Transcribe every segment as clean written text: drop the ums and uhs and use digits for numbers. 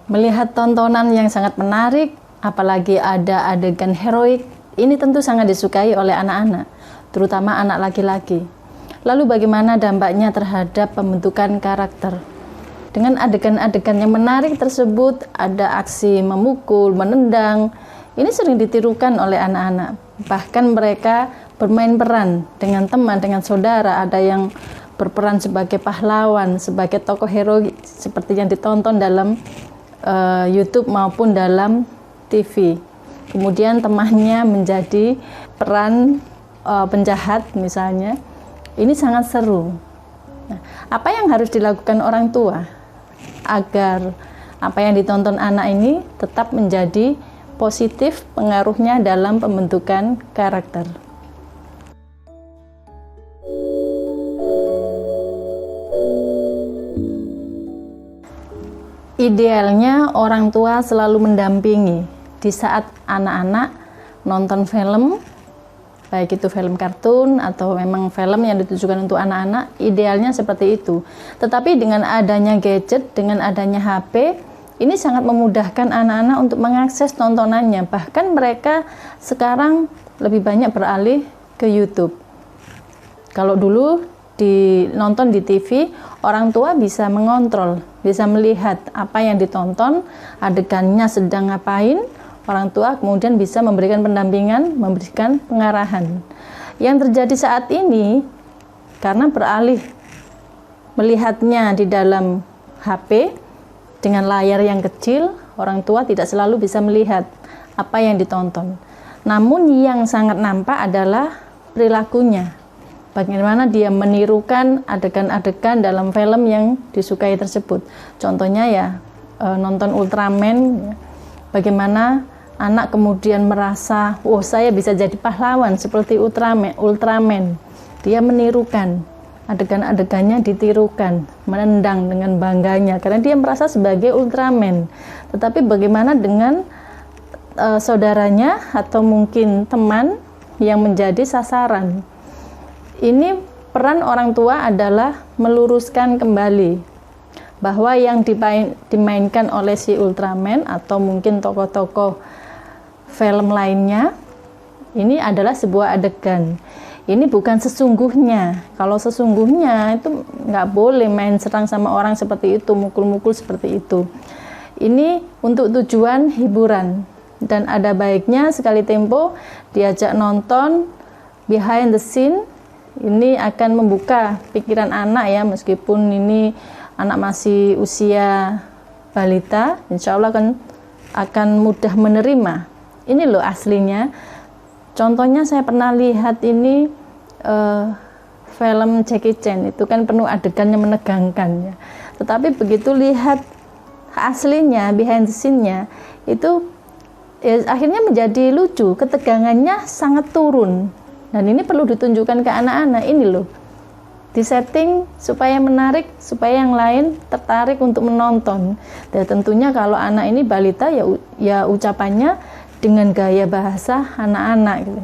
Melihat tontonan yang sangat menarik, apalagi ada adegan heroik, ini tentu sangat disukai oleh anak-anak, terutama anak laki-laki. Lalu bagaimana dampaknya terhadap pembentukan karakter? Dengan adegan-adegan yang menarik tersebut, ada aksi memukul, menendang, ini sering ditirukan oleh anak-anak. Bahkan mereka bermain peran dengan teman, dengan saudara, ada yang berperan sebagai pahlawan, sebagai tokoh heroik seperti yang ditonton dalam YouTube maupun dalam TV. Kemudian temannya menjadi peran penjahat misalnya. Ini sangat seru. Nah, apa yang harus dilakukan orang tua agar apa yang ditonton anak ini tetap menjadi positif pengaruhnya dalam pembentukan karakter? Idealnya orang tua selalu mendampingi di saat anak-anak nonton film, baik itu film kartun atau memang film yang ditujukan untuk anak-anak, idealnya seperti itu. Tetapi dengan adanya gadget, dengan adanya HP, ini sangat memudahkan anak-anak untuk mengakses tontonannya. Bahkan mereka sekarang lebih banyak beralih ke YouTube. Kalau dulu nonton di TV, orang tua bisa mengontrol, bisa melihat apa yang ditonton, adegannya sedang ngapain, orang tua kemudian bisa memberikan pendampingan, memberikan pengarahan. Yang terjadi saat ini, karena beralih melihatnya di dalam HP, dengan layar yang kecil, orang tua tidak selalu bisa melihat apa yang ditonton. Namun yang sangat nampak adalah perilakunya. Bagaimana dia menirukan adegan-adegan dalam film yang disukai tersebut. Contohnya ya nonton Ultraman, bagaimana anak kemudian merasa, oh saya bisa jadi pahlawan seperti Ultraman. Dia menirukan, adegan-adegannya ditirukan, menendang dengan bangganya karena dia merasa sebagai Ultraman. Tetapi bagaimana dengan saudaranya atau mungkin teman yang menjadi sasaran? Ini peran orang tua adalah meluruskan kembali bahwa yang dimainkan oleh si Ultraman atau mungkin tokoh-tokoh film lainnya ini adalah sebuah adegan. Ini bukan sesungguhnya. Kalau sesungguhnya itu nggak boleh main serang sama orang seperti itu, mukul-mukul seperti itu. Ini untuk tujuan hiburan dan ada baiknya sekali tempo diajak nonton behind the scene. Ini akan membuka pikiran anak ya, meskipun ini anak masih usia balita, insya Allah akan mudah menerima. Ini loh aslinya. Contohnya saya pernah lihat ini film Jackie Chan, itu kan penuh adegannya menegangkan ya. Tetapi begitu lihat aslinya, behind the scene-nya, itu ya, akhirnya menjadi lucu, ketegangannya sangat turun. Dan ini perlu ditunjukkan ke anak-anak, ini loh, disetting supaya menarik, supaya yang lain tertarik untuk menonton. Dan tentunya kalau anak ini balita ya ucapannya dengan gaya bahasa anak-anak gitu.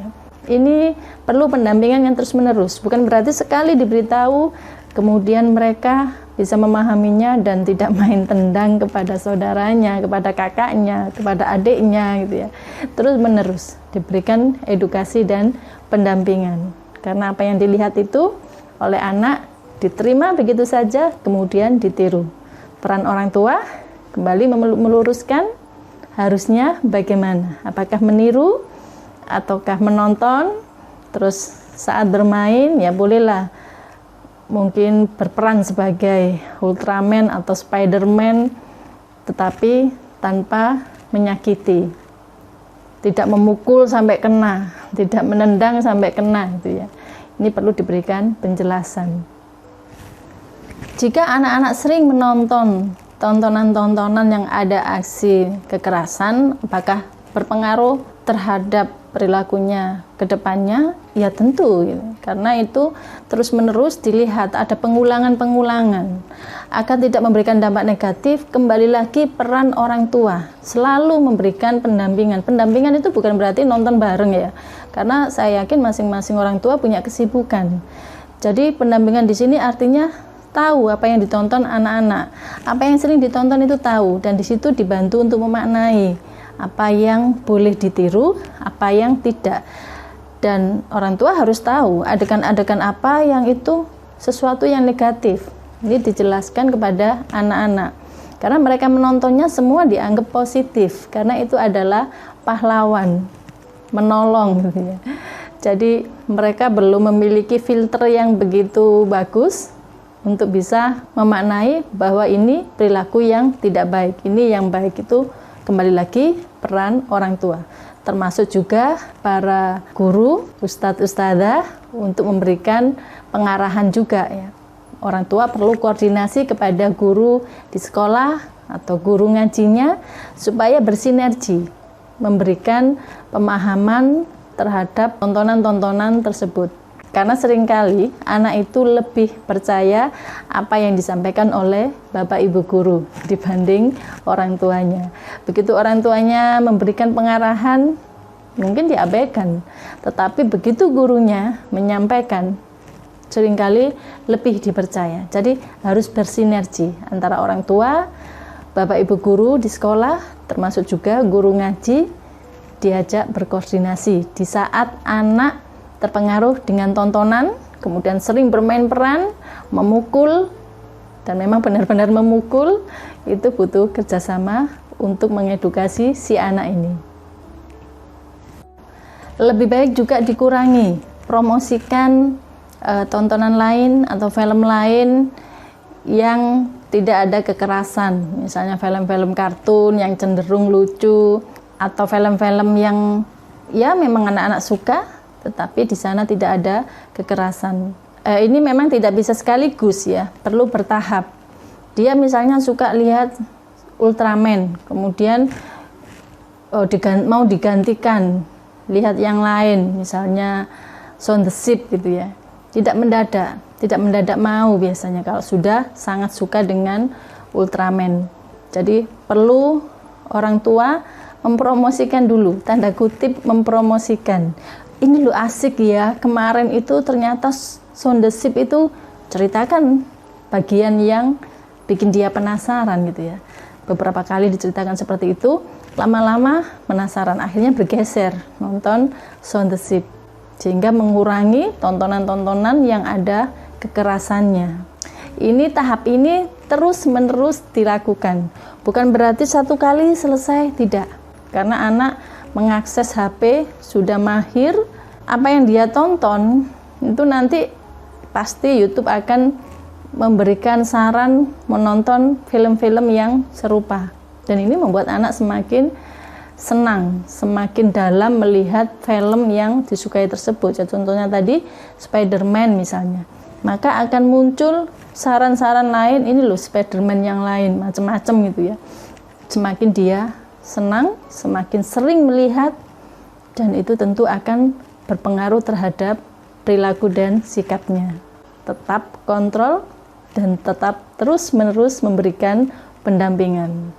Ini perlu pendampingan yang terus-menerus, bukan berarti sekali diberitahu kemudian mereka bisa memahaminya dan tidak main tendang kepada saudaranya, kepada kakaknya, kepada adiknya gitu ya. Terus-menerus diberikan edukasi dan pendampingan. Karena apa yang dilihat itu oleh anak diterima begitu saja, kemudian ditiru. Peran orang tua kembali meluruskan harusnya bagaimana? Apakah meniru ataukah menonton? Terus saat bermain ya bolehlah mungkin berperan sebagai Ultraman atau Spiderman, tetapi tanpa menyakiti, tidak memukul sampai kena, tidak menendang sampai kena gitu ya. Ini perlu diberikan penjelasan. Jika anak-anak sering menonton tontonan-tontonan yang ada aksi kekerasan, apakah berpengaruh terhadap perilakunya ke depannya? Ya tentu gitu. Karena itu terus-menerus dilihat ada pengulangan-pengulangan, akan tidak memberikan dampak negatif. Kembali lagi peran orang tua selalu memberikan pendampingan. Pendampingan itu bukan berarti nonton bareng ya, karena saya yakin masing-masing orang tua punya kesibukan. Jadi pendampingan di sini artinya tahu apa yang ditonton anak-anak, apa yang sering ditonton itu tahu, dan di situ dibantu untuk memaknai apa yang boleh ditiru, apa yang tidak. Dan orang tua harus tahu adegan-adegan apa yang itu sesuatu yang negatif. Ini dijelaskan kepada anak-anak. Karena mereka menontonnya semua dianggap positif, karena itu adalah pahlawan, menolong gitu ya. Jadi mereka belum memiliki filter yang begitu bagus untuk bisa memaknai bahwa ini perilaku yang tidak baik. Ini yang baik. Itu kembali lagi peran orang tua. Termasuk juga para guru, ustadz-ustadzah untuk memberikan pengarahan juga ya. Orang tua perlu koordinasi kepada guru di sekolah atau guru ngajinya supaya bersinergi, memberikan pemahaman terhadap tontonan-tontonan tersebut. Karena seringkali anak itu lebih percaya apa yang disampaikan oleh bapak ibu guru dibanding orang tuanya. Begitu orang tuanya memberikan pengarahan, mungkin diabaikan. Tetapi begitu gurunya menyampaikan, seringkali lebih dipercaya. Jadi harus bersinergi antara orang tua, bapak ibu guru di sekolah, termasuk juga guru ngaji, diajak berkoordinasi. Di saat anak terpengaruh dengan tontonan, kemudian sering bermain peran, memukul, dan memang benar-benar memukul, itu butuh kerjasama untuk mengedukasi si anak ini. Lebih baik juga dikurangi, promosikan tontonan lain atau film lain yang tidak ada kekerasan, misalnya film-film kartun yang cenderung lucu, atau film-film yang ya memang anak-anak suka, tetapi di sana tidak ada kekerasan. Ini memang tidak bisa sekaligus ya, perlu bertahap. Dia misalnya suka lihat Ultraman, kemudian mau digantikan, lihat yang lain, misalnya Shaun the Sheep gitu ya. Tidak mendadak mau biasanya kalau sudah sangat suka dengan Ultraman. Jadi perlu orang tua mempromosikan dulu, tanda kutip mempromosikan. Ini lo asik ya, kemarin itu ternyata Shaun the Sheep itu ceritakan bagian yang bikin dia penasaran gitu ya. Beberapa kali diceritakan seperti itu, lama-lama penasaran, akhirnya bergeser nonton Shaun the Sheep, sehingga mengurangi tontonan-tontonan yang ada kekerasannya. Tahap ini terus-menerus dilakukan. Bukan berarti satu kali selesai, tidak. Karena anak mengakses HP sudah mahir, apa yang dia tonton itu nanti pasti YouTube akan memberikan saran menonton film-film yang serupa. Dan ini membuat anak semakin senang, semakin dalam melihat film yang disukai tersebut. Ya, contohnya tadi Spider-Man misalnya. Maka akan muncul saran-saran lain, ini loh Spider-Man yang lain, macam-macam gitu ya. Semakin dia senang, semakin sering melihat, dan itu tentu akan berpengaruh terhadap perilaku dan sikapnya. Tetap kontrol dan tetap terus-menerus memberikan pendampingan.